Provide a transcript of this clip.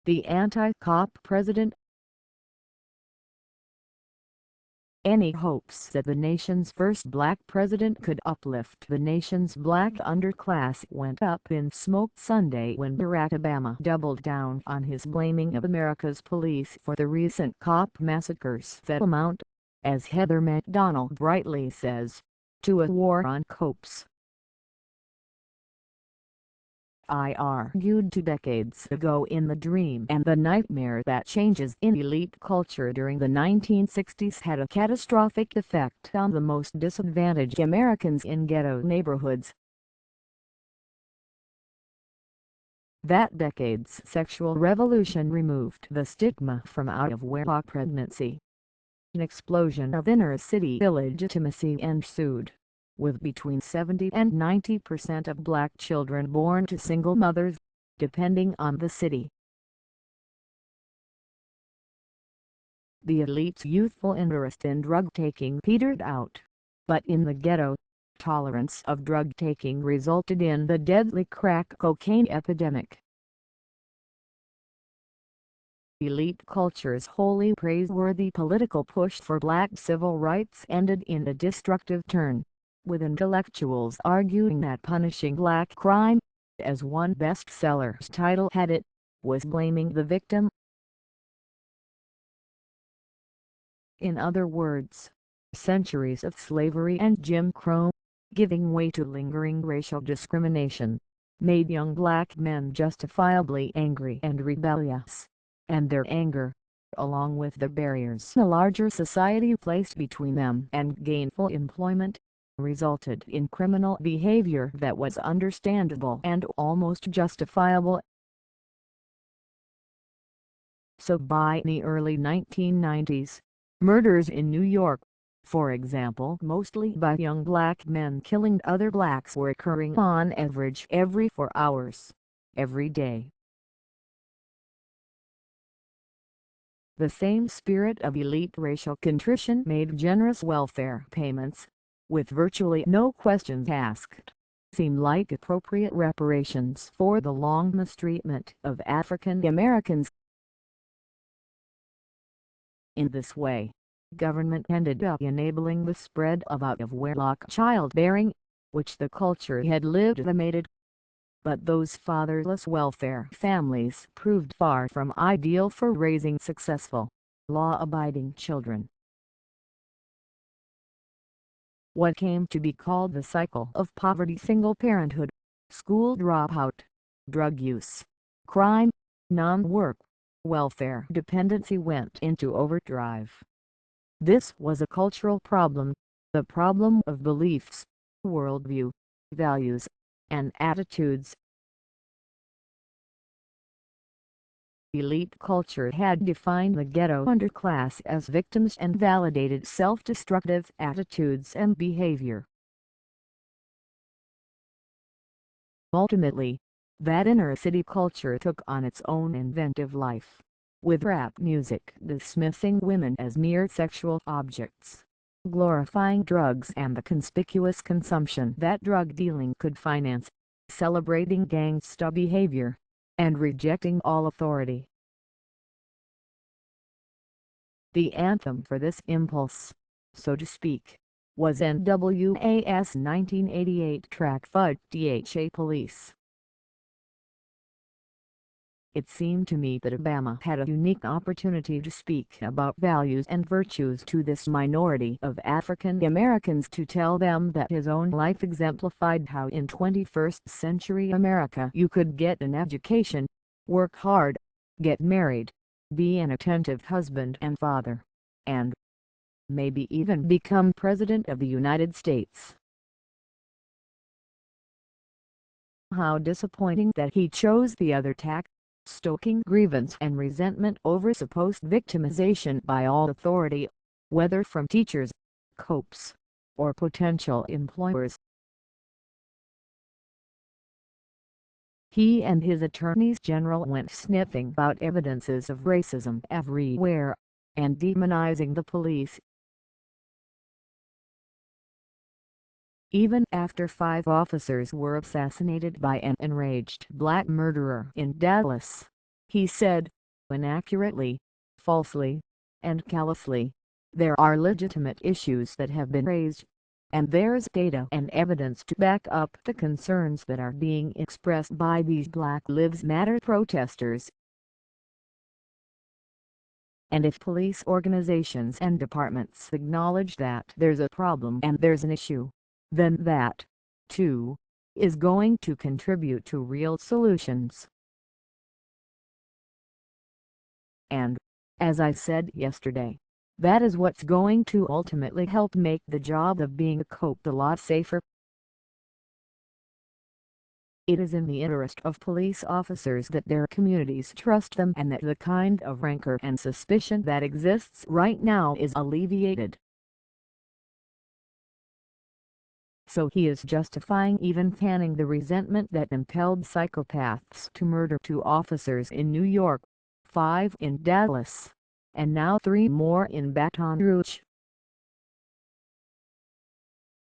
the anti-cop president. Any hopes that the nation's first black president could uplift the nation's black underclass went up in smoke Sunday when Barack Obama doubled down on his blaming of America's police for the recent cop massacres that amount, as Heather McDonald brightly says, to a war on cops. I argued 2 decades ago in The Dream and the Nightmare that changes in elite culture during the 1960s had a catastrophic effect on the most disadvantaged Americans in ghetto neighborhoods. That decade's sexual revolution removed the stigma from out-of-wedlock pregnancy. An explosion of inner-city illegitimacy ensued, with between 70 and 90% of black children born to single mothers, depending on the city. The elite's youthful interest in drug-taking petered out, but in the ghetto, tolerance of drug-taking resulted in the deadly crack cocaine epidemic. Elite culture's wholly praiseworthy political push for black civil rights ended in a destructive turn, with intellectuals arguing that punishing black crime, as one bestseller's title had it, was blaming the victim. In other words, centuries of slavery and Jim Crow, giving way to lingering racial discrimination, made young black men justifiably angry and rebellious, and their anger, along with the barriers a larger society placed between them and gainful employment, resulted in criminal behavior that was understandable and almost justifiable. So by the early 1990s, murders in New York, for example, mostly by young black men killing other blacks, were occurring on average every 4 hours, every day. The same spirit of elite racial contrition made generous welfare payments, with virtually no questions asked, seem like appropriate reparations for the long mistreatment of African Americans. In this way, government ended up enabling the spread of out-of-wedlock childbearing, which the culture had legitimated. But those fatherless welfare families proved far from ideal for raising successful, law-abiding children. What came to be called the cycle of poverty, single parenthood, school dropout, drug use, crime, non-work, welfare dependency went into overdrive. This was a cultural problem, the problem of beliefs, worldview, values, and attitudes. Elite culture had defined the ghetto underclass as victims and validated self-destructive attitudes and behavior. Ultimately, that inner-city culture took on its own inventive life, with rap music dismissing women as mere sexual objects, glorifying drugs and the conspicuous consumption that drug dealing could finance, celebrating gangsta behavior, and rejecting all authority. The anthem for this impulse, so to speak, was N.W.A.'s 1988 track "DHA Police." It seemed to me that Obama had a unique opportunity to speak about values and virtues to this minority of African Americans, to tell them that his own life exemplified how in 21st century America you could get an education, work hard, get married, be an attentive husband and father, and maybe even become President of the United States. How disappointing that he chose the other tack, stoking grievance and resentment over supposed victimization by all authority, whether from teachers, cops, or potential employers. He and his attorneys general went sniffing out evidences of racism everywhere, and demonizing the police. Even after 5 officers were assassinated by an enraged black murderer in Dallas, he said, inaccurately, falsely, and callously. There are legitimate issues that have been raised, and there's data and evidence to back up the concerns that are being expressed by these Black Lives Matter protesters. And if police organizations and departments acknowledge that there's a problem and there's an issue, then that, too, is going to contribute to real solutions. And, as I said yesterday, that is what's going to ultimately help make the job of being a cop a lot safer. It is in the interest of police officers that their communities trust them and that the kind of rancor and suspicion that exists right now is alleviated. So he is justifying even fanning the resentment that impelled psychopaths to murder 2 officers in New York, 5 in Dallas, and now 3 more in Baton Rouge.